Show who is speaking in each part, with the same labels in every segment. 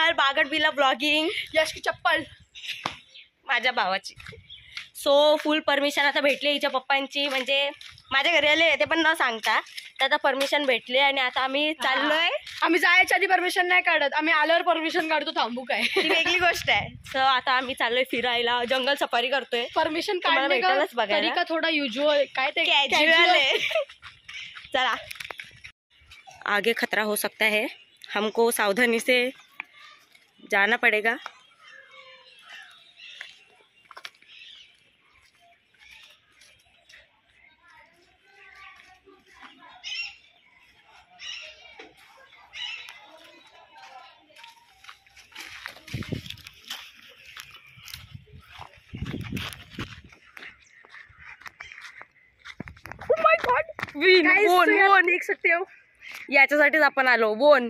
Speaker 1: चप्पल, बागड बिला ब्लॉगिंग,
Speaker 2: यश की चप्पल
Speaker 1: माझ्या भावाची. सो फुल परमिशन आता भेटली हिच्या पप्पांची, म्हणजे माझ्या घरी आले ते पण न सांगता, तर आता परमिशन भेटली आणि आता आम्ही चाललोय.
Speaker 2: आम्ही जायच्या आधी परमिशन नाही काढत, आम्ही आल्यावर परमिशन काढतो. थांबू काय
Speaker 1: ती वेगळी गोष्ट आहे. सो आता आम्ही चाललोय फिरायला, जंगल सफारी करतोय.
Speaker 2: परमिशन
Speaker 1: तुम्हाला
Speaker 2: काढणे का
Speaker 1: भेटेलच बघायला.
Speaker 2: तरीका थोडा युजुअल काय ते
Speaker 1: कैजुअल है. चला, आगे खतरा हो सकता है, हमको सावधानी से जाना पड़ेगा.
Speaker 2: बोन देख सकते हो,
Speaker 1: याच्यासाठीच आपण आलो. बोन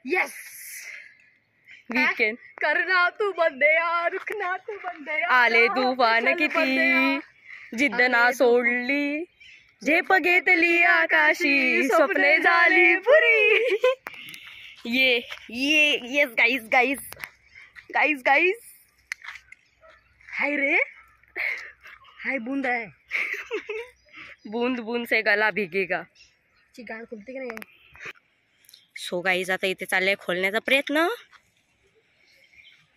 Speaker 2: यस
Speaker 1: वीकेंड
Speaker 2: करना तू बंदया, रुखना तू बंदया,
Speaker 1: आले तूफान किती, जिद्द ना सोडली, झेप घेतली आकाशी, स्वप्ने झाली पुरी. ये yes guys guys guys guys.
Speaker 2: Hi रे, हाय बूंद आहे.
Speaker 1: बूंद बूंद से गला भिगेगा.
Speaker 2: ची गाड खुलते की नाही.
Speaker 1: सो गाईज आता इथे चाललंय खोलण्याचा प्रयत्न.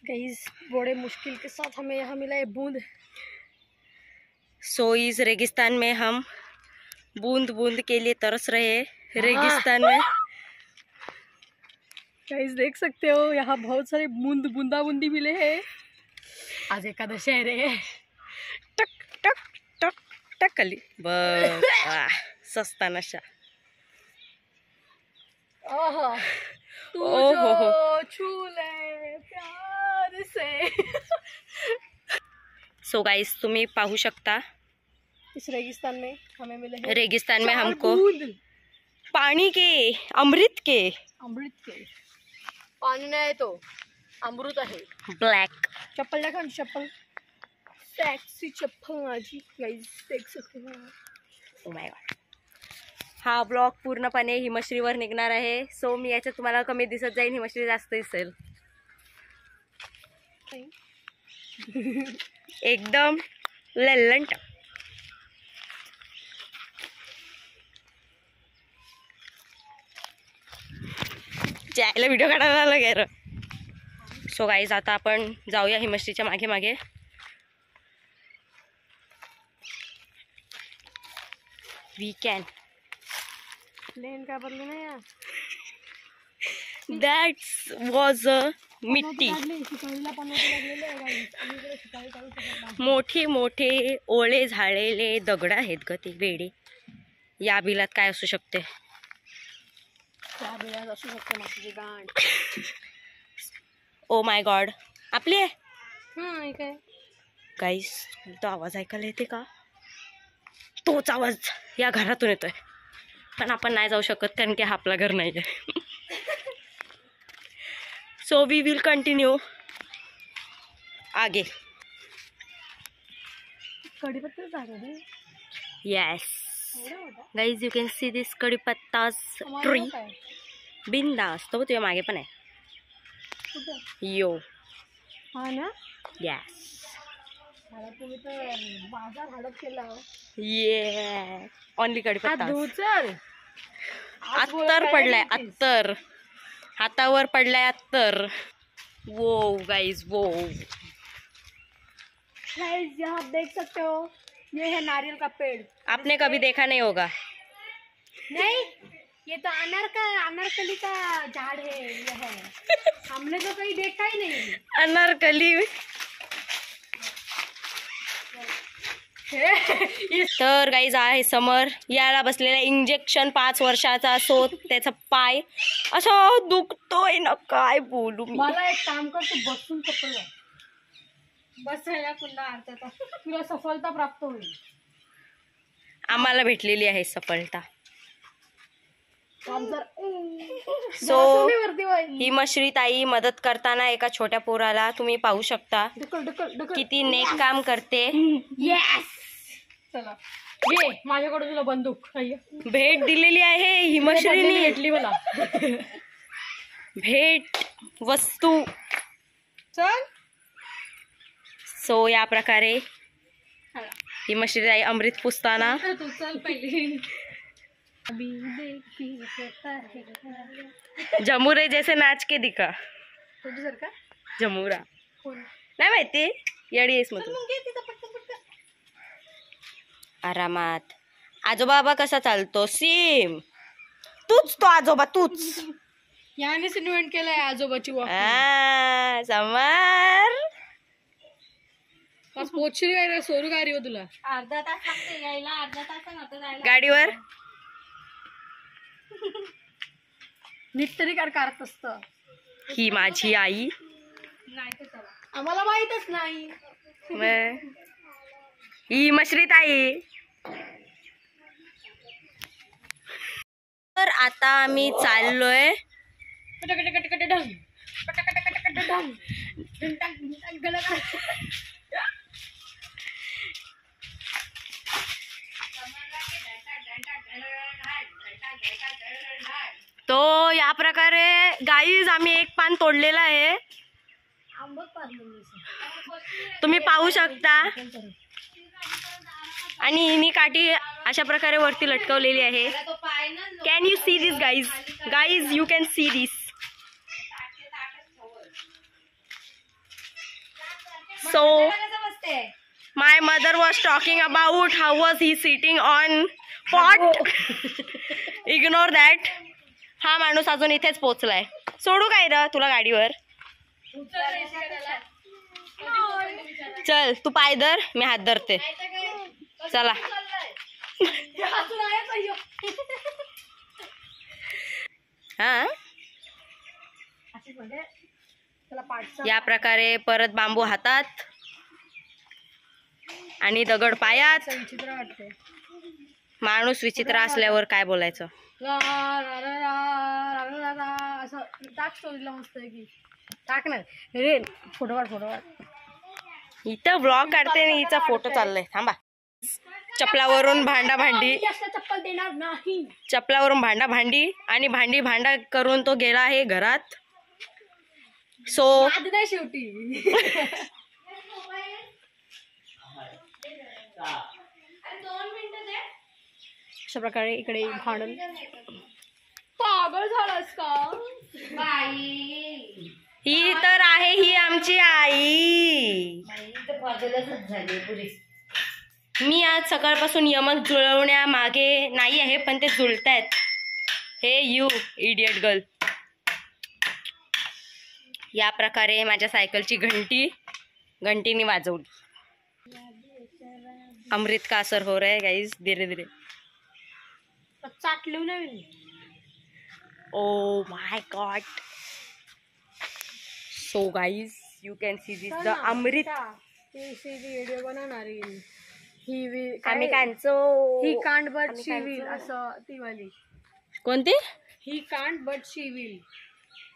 Speaker 2: गाइस बड़े मुश्किल के साथ हमें यहाँ मिला है बूंद.
Speaker 1: सो इस रेगिस्तान में हम बूंद बूंद के लिए तरस रहे. रेगिस्तान में
Speaker 2: गाइस देख सकते हो, यहाँ बहुत सारे बूंदा बूंदी मिले हैं. आज एकादशी है रे.
Speaker 1: टक टक टक टक कली बस. सस्ता नशा.
Speaker 2: आहा, तू
Speaker 1: ओहो हो.
Speaker 2: जो छू ले प्यार से.
Speaker 1: सो गाइस तुम्ही पाहू शकता,
Speaker 2: इस रेगिस्तान में हमें मिले हैं
Speaker 1: रेगिस्तान में
Speaker 2: 4
Speaker 1: हमको
Speaker 2: बूंद
Speaker 1: पानी के, अमृत के,
Speaker 2: अमृत के. पानी नाही तो अमृत आहे.
Speaker 1: ब्लॅक.
Speaker 2: चप्पल देखा, चप्पल सेक्सी चप्पल माझी. गाइस देख सकते हो.
Speaker 1: Oh my God. हा ब्लॉग पूर्णपणे हिमश्रीवर निघणार आहे. सो मी याच्यात तुम्हाला कमी दिसत जाईल, हिमश्री जास्त दिसेल. एकदम लल्लंट. जायला व्हिडिओ काढायला आला गेलं. सो गाईज आता आपण जाऊया हिमश्रीच्या मागे मागे. We can.
Speaker 2: प्लेन का बदलू नाही यार.
Speaker 1: दॅट्स वॉज अ मिट्टी. मोठे मोठे ओळे झालेले दगड आहेत ग ते वेडे. या बिलात काय असू शकते.
Speaker 2: असू शकते मातीची गांड.
Speaker 1: Oh my God. आपली आहे
Speaker 2: काय
Speaker 1: गाईस. तो आवाज ऐकायला येते का. तोच आवाज या घरातून येतोय, पण आपण नाही जाऊ शकत कारण की हा आपला घर नाही आहे. सो वी विल कंटिन्यू आगे.
Speaker 2: कढीपत्ता झालं.
Speaker 1: Yes guys, you can see this कढीपत्ताज ट्री. बिंदास. तो तुझ्या मागे पण आहे. यो
Speaker 2: हा ना.
Speaker 1: येस.
Speaker 2: तुम्ही तर बाजार हाडत केला.
Speaker 1: ये ओनली कढीपत्ता.
Speaker 2: आज
Speaker 1: अत्तर पडलाय, अत्तर हातावर पडलाय अत्तर. वो गाइस वो.
Speaker 2: गाइस यहाँ आप देख सकते हो, ये है नारियल का पेड़.
Speaker 1: आपने कभी देखा नहीं होगा.
Speaker 2: नहीं, ये तो अनारकली का झाड़ है. ये है. हमने तो कहीं देखा ही नहीं.
Speaker 1: अनारकली. तर गाईज आहे समर. याला बसलेला इंजेक्शन 5 वर्षाचा. सो त्याचा पाय असा दुखतोय ना, काय बोलू मी.
Speaker 2: मला एक काम कर, तू बसून कपल बसायला पुन्हा अर्धा तुला सफलता प्राप्त होईल.
Speaker 1: आम्हाला भेटलेली आहे सफलता. सो हिमश्री ताई मदत करताना एका छोट्या पोराला तुम्ही पाहू शकता किती नेक काम करते.
Speaker 2: येस. चला ये, माझ्याकडे तुला बंदूक.
Speaker 1: भेट दिलेली आहे हिमश्रीने.
Speaker 2: भेटली मला.
Speaker 1: भेट वस्तू.
Speaker 2: चल
Speaker 1: सो या प्रकारे ही मशीन आहे अमृत पुसताना.
Speaker 2: तू चल पहिले. अभी देखी होता है.
Speaker 1: जमुरे जैसे नाच के दिखा.
Speaker 2: तुझ्यासारखा
Speaker 1: जमुरा
Speaker 2: कोण
Speaker 1: नाही माहिती. येडी आहेस मग तू.
Speaker 2: मग घे तिथं पटकन पटकन.
Speaker 1: आरामात. आजोबा कसा चालतो सिम. तूच तो आजोबा तूच.
Speaker 2: यानेच इन्व्हेंट केलंय आजोबाची वॉक.
Speaker 1: समर
Speaker 2: पोचली काय रे सोरू गाडी हो तुला. अर्धा तास लागते यायला. अर्धा तास नव्हतं जायला.
Speaker 1: गाडीवर
Speaker 2: नीट तरी करत असत.
Speaker 1: ही माझी आई.
Speaker 2: नाही तर चला आम्हाला माहितच नाही.
Speaker 1: मग ही मश्रीत आई. तर आता आम्ही चाललोय तो या प्रकारे गाईज आम्ही एक पान तोडलेलं आहे. तुम्ही पाहू शकता. आणि हिनी काठी अशा प्रकारे वरती लटकवलेली आहे. Can you see this guys. Guys you can see this. So my mother was talking about how was he sitting on pot. Ignore that. हा माणूस अजून इथेच पोचलाय. सोडू काय र तुला गाडीवर. चल तू पाय धर मी हात धरते. चला. हा या प्रकारे परत बांबू हातात आणि दगड पायात.
Speaker 2: विचित्र वाटते.
Speaker 1: माणूस विचित्र असल्यावर काय बोलायचं.
Speaker 2: असं टाक स्टोरीला मस्त आहे की. टाक ना रे. फोटो काढ.
Speaker 1: इथं ब्लॉग काढते आणि हिचा फोटो चाललाय. थांबा. चपलावरून भांडा भांडी.
Speaker 2: चप्पल देणार नाही.
Speaker 1: चपलावरून भांडा भांडी आणि भांडी भांडा करून तो गेला आहे घरात. सो
Speaker 2: नाही शेवटी. अशा प्रकारे इकडे भांडण. पागल झालास का.
Speaker 1: ही तर आहे ही आमची आई. मी आज सकाळपासून यमक जुळवण्यामागे नाही आहे पण ते जुळतायत. हे यू इडियट गर्ल. या प्रकारे माझ्या सायकलची घंटीने वाजवली. अमृत का असर हो रहा है गाइस धीरे धीरे.
Speaker 2: चाटली नाही.
Speaker 1: Oh my god. So guys, you can see this the Amrit.
Speaker 2: व्हिडिओ बनवणार
Speaker 1: आम्ही कांचो.
Speaker 2: He can't but she will असं ती वाली.
Speaker 1: कोणती.
Speaker 2: He can't but she will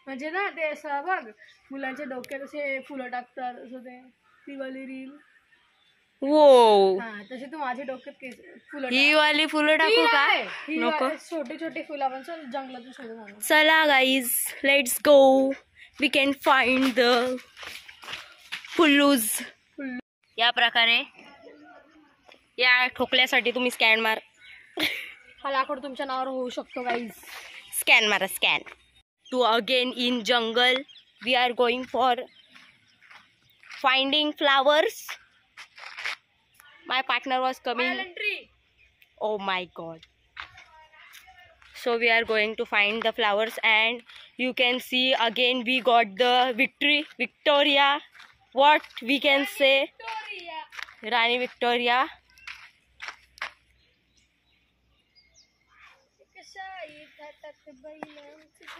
Speaker 2: म्हणजे ना ते असं बघ मुलांच्या डोक्यात असे फुलं टाकतात असं ते ती वाली रील.
Speaker 1: वो
Speaker 2: हा तसे तू माझ्या डोक्यात फुलं.
Speaker 1: ही वाली फुलं टाकू का.
Speaker 2: नको. छोटे छोटे फुलं आपण जंगलातून शोधून आणू.
Speaker 1: चला guys let's go. We can find the फुल्लूज. या प्रकारे या ठोकल्यासाठी तुम्ही स्कॅन मार.
Speaker 2: हा लाकूड तुमच्या नावावर होऊ शकतो गाईज.
Speaker 1: स्कॅन मारा scan. To again in jungle we are going for finding flowers. My partner was coming. Oh my god. So we are going to find the flowers and you can see again we got the Victoria. What we can say? Rani Victoria.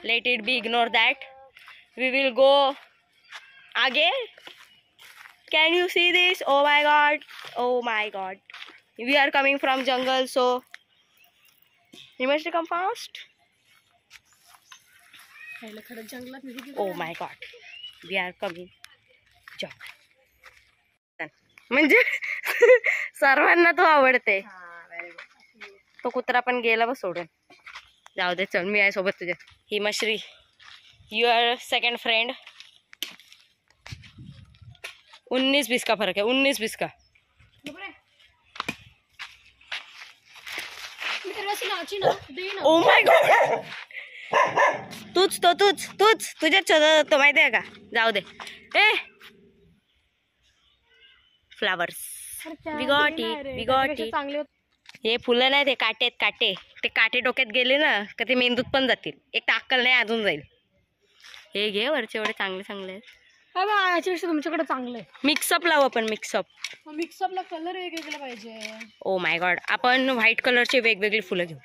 Speaker 1: Let it be, ignore that. We will go again. Can you see this? Oh my god. Oh my god. We are coming from jungle, so you must come fast. Oh my god. We are coming jungle. म्हणजे सर्वांना तो आवडते. तो कुत्रा पण गेला बस सोडून. जाऊ दे चल मी आहे सोबत तुझ्या. ही मश्री योर सेकंड फ्रेंड। 19-20 का फर्क है, 19-20 का। ओ माय गॉड, तूच तुझ्याच तो माहिती आहे का? जाऊ दे। ए फ्लावर्स, वी गॉट इट। हे फुलं नाही, ते काटे काटे, ते काटे डोक्यात गेले ना का ते मेंदूत पण जातील। एक तर अक्कल नाही, अजून जाईल। हे घे, वरचे एवढे चांगले चांगले आहेत।
Speaker 2: याच्यापेक्षा तुमच्याकडे चांगलं आहे।
Speaker 1: मिक्सअप लावू आपण,
Speaker 2: मिक्सअपला कलर वेगवेगळे पाहिजे।
Speaker 1: ओ माय गॉड, आपण व्हाईट कलरचे वेगवेगळी फुलं घेऊ।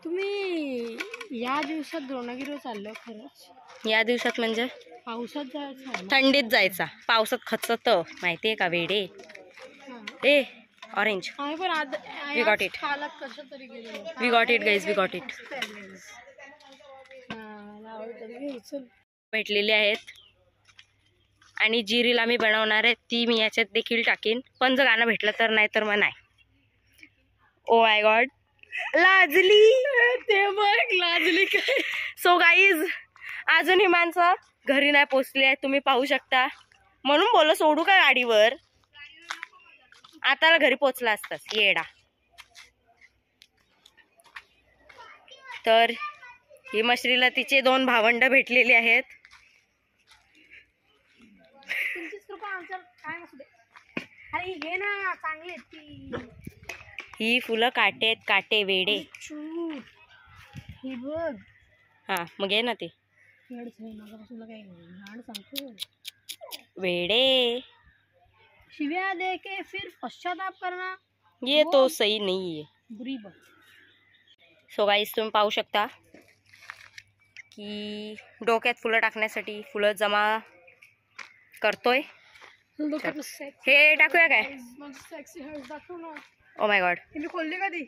Speaker 2: तुम्ही या दिवसात द्रोणागिरीवर चाललो खरंच?
Speaker 1: या दिवसात म्हणजे
Speaker 2: पावसात जायचं,
Speaker 1: थंडीत जायचा, पावसात खचत माहितीये का वेडे। A orange, we got it guys, we got it. भेटलेली आहेत आणि जी रील आम्ही बनवणार आहे ती मी याच्यात देखील टाकीन, पण जर गाणं भेटलं तर, नाही तर मग नाही। ओ माय गॉड, लाजली ते बघ, लाजली काय। सो गाईज, अजून ही माणसं घरी नाही पोचली आहे, तुम्ही पाहू शकता। म्हणून बोल, सोडू का गाडीवर? आता घरी पोचला असतास येडा। तर ही मश्रीला तिचे 2 भावंड भेटलेली आहेत। ही फुलं काटे काटे वेडे। हा मग आहे ना ते वेडे।
Speaker 2: शिव्या दे के फिर पश्चाताप करना,
Speaker 1: ये तो सही नहीं है।
Speaker 2: बुरी बात।
Speaker 1: सो गाईस, तुम्ही पाहू शकता की डोक्यात फुलं टाकण्यासाठी फुलं जमा करतोय। हे टाकूया काय? ओ माय गॉड,
Speaker 2: खोलली का ती?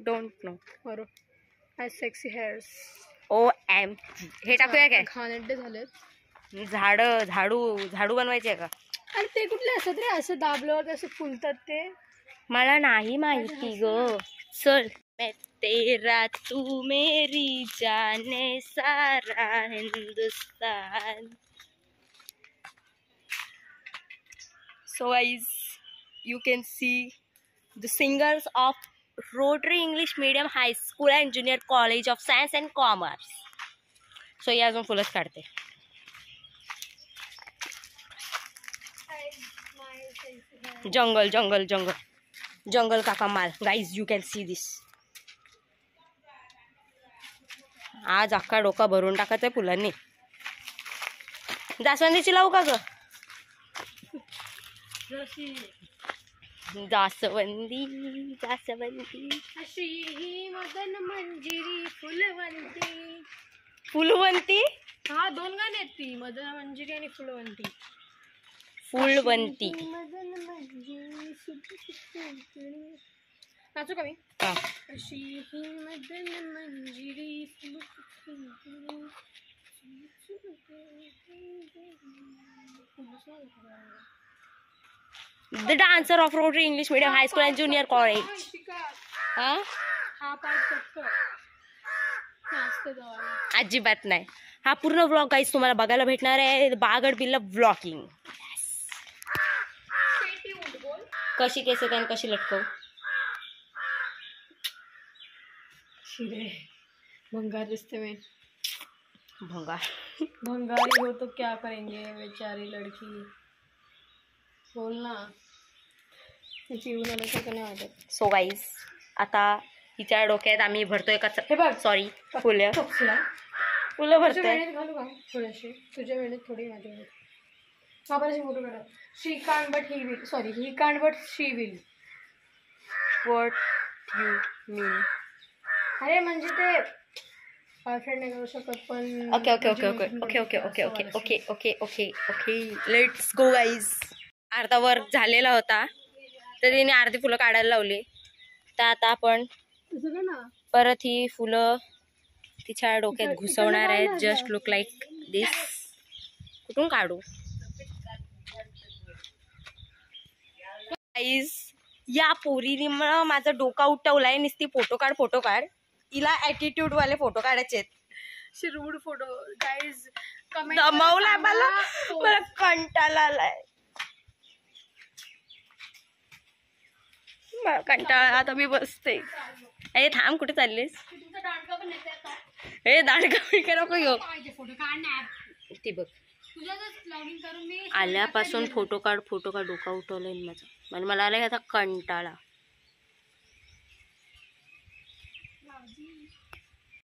Speaker 1: Don't know.
Speaker 2: बरोबर, सेक्सी हेअर्स।
Speaker 1: ओ एम, हे टाकूया काय?
Speaker 2: घाणेरडे झालेत।
Speaker 1: झाडू बनवायचे आहे का?
Speaker 2: अरे ते कुठले असतात रे, असं दाबल्यावर असं फुलतात ते?
Speaker 1: मला नाही माहिती ग। चल, मैं तेरा तू मेरी जाने सारा Hindustan. So guys, you can see the singers of Rotary English Medium High School and Junior College of Science and Commerce. So ये अजून फुलंच काढते। जंगल जंगल जंगल जंगल का कमाल। गाइज, यू कॅन सी दिस। आज अख्खा डोका भरून टाकायचंय फुलांनी। जास्वंदीची लावू का ग? जास्वंदी जास्वंदी,
Speaker 2: अशी ही मदन मंजिरी फुलवंती।
Speaker 1: फुलवंती,
Speaker 2: हा 2 गाणे आहेत ती, मदन मंजिरी आणि फुलवंती।
Speaker 1: फुलवंती
Speaker 2: नाचू का मी?
Speaker 1: हा।
Speaker 2: अशी ही Madan Manjiri
Speaker 1: the dancer of Rotary English medium high school and junior college.
Speaker 2: हा पार्ट
Speaker 1: अजिबात नाही। हा पूर्ण व्लॉग गाईज तुम्हाला बघायला भेटणार आहे, बागड बिल्ला व्लॉगिंग। कशी केस आणि कशी लटकव।
Speaker 2: भंगार रिश्ते में
Speaker 1: भंगारी
Speaker 2: हो तो क्या करेंगे बेचारी लड़की। बोल ना, नाही वाटत।
Speaker 1: सो गाईज, आता हिच्या डोक्यात आम्ही भरतोय का,
Speaker 2: हे बघ,
Speaker 1: सॉरी फुलं भरतोय।
Speaker 2: घालू का थोडेसे? तुझ्या वेळेत थोडी, माझ्या वेळेत। बाबाशी फोटो काढा। She can't but he will, sorry he can't but she will.
Speaker 1: What you mean?
Speaker 2: अरे म्हणजे ते बॉयफ्रेंड नाही करू शकत, पण
Speaker 1: okay okay okay okay okay okay okay okay okay okay okay okay let's go guys. अर्धा work झालेला होता, तर तिने अर्धी फुलं काढायला लावली। तर आता आपण परत ही फुलं तिच्या डोक्यात घुसवणार आहेत। जस्ट लुक लाईक दिस। कुठून काढू गाईज? या पोरीने मला माझा डोका उठवलाय, नुसती फोटो काढ। तिला ॲटिट्यूड वाले फोटो काढायचे आहेत।
Speaker 2: रूड फोटो गाइस कमेंट
Speaker 1: दमवला मला कंटाळा आलाय. मला कंटाळा आता मी बसते. अरे थांब कुठे चाललीस?
Speaker 2: तुमचा दांडका पण येते आता.
Speaker 1: हे दांडका बिडका नको घेऊ.
Speaker 2: फोटो काढ ना.
Speaker 1: ती बघ
Speaker 2: तुझ्याच लॉगिन करून मी
Speaker 1: आल्यापासून फोटो काढ डोका उठवलंय माझं. म्हणजे मला आलाय आता कंटाळा.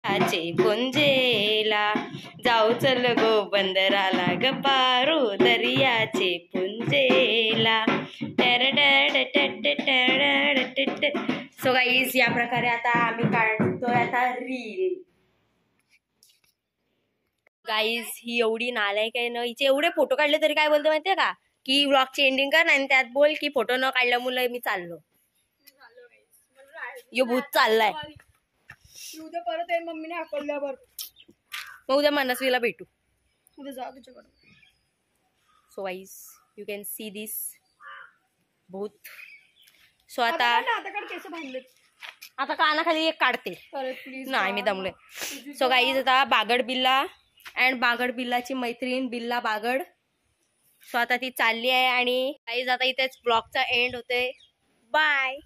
Speaker 1: आचे पुंजेला जाऊ चल गो बंदराला ग पारू दर्याचे पुंजेला. सो गाईज या प्रकारे आता आम्ही काढतोय आता रील. गाईज ही एवढी नालायक आहे ना, हिचे एवढे फोटो काढले तरी काय बोलते माहितीये का, की व्लॉगची एंडिंग कर आणि त्यात बोल की फोटो न काढल्या मुलं मी चाललो. यो भूत चाललाय.
Speaker 2: उद्या परत येईल मम्मीने हाकलल्यावर.
Speaker 1: मग उद्या मनस्वीला भेटू.
Speaker 2: उद्या जा तुझ्याकडे.
Speaker 1: So guys you can see दिस भूत. सो आता
Speaker 2: केस बांधले.
Speaker 1: आता कानाखाली एक काढते.
Speaker 2: प्लीज
Speaker 1: नाही मी दमले. सो गाईज आता बागड बिल्ला अँड बागड बिल्लाची मैत्रीण बिल्ला बागड. सो आता ती चालली आहे आणि गाईज आता इथेच ब्लॉगचा एंड होते. बाय.